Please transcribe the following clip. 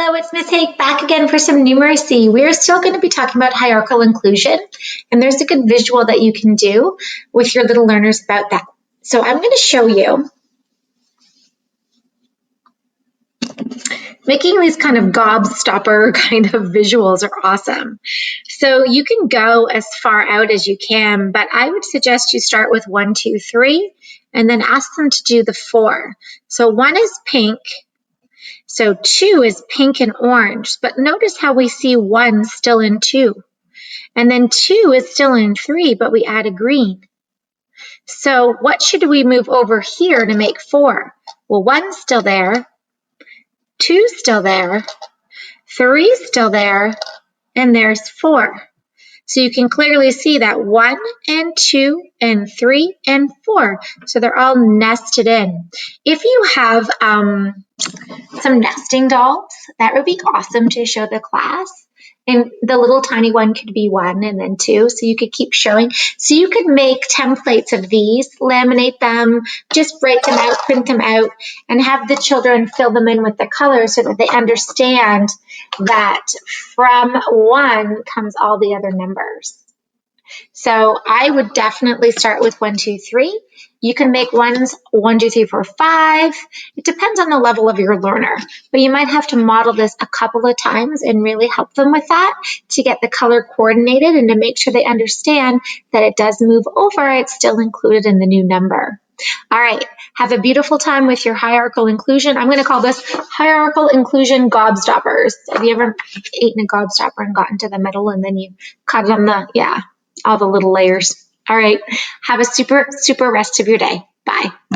Hello, it's Miss Haig back again for some numeracy. We're still going to be talking about hierarchical inclusion, and there's a good visual that you can do with your little learners about that. So I'm going to show you making these kind of gobstopper kind of visuals are awesome. So you can go as far out as you can, but I would suggest you start with 1, 2, 3, and then ask them to do the 4. So 1 is pink. So 2 is pink and orange, but notice how we see 1 still in 2. And then 2 is still in 3, but we add a green. So what should we move over here to make 4? Well, 1's still there, 2's still there, 3's still there, and there's 4. So you can clearly see that 1 and 2 and 3 and 4. So they're all nested in. If you have some nesting dolls, that would be awesome to show the class. And the little tiny one could be 1 and then 2, so you could keep showing. So you could make templates of these, laminate them, just break them out, print them out, and have the children fill them in with the colors so that they understand that from 1 comes all the other numbers. So I would definitely start with 1, 2, 3. You can make ones 1, 2, 3, 4, 5. It depends on the level of your learner, but you might have to model this a couple of times and really help them with that to get the color coordinated and to make sure they understand that it does move over. It's still included in the new number. All right, have a beautiful time with your hierarchical inclusion. I'm going to call this hierarchical inclusion gobstoppers. Have you ever eaten a gobstopper and gotten to the middle and then you cut it on all the little layers? All right, have a super rest of your day. Bye.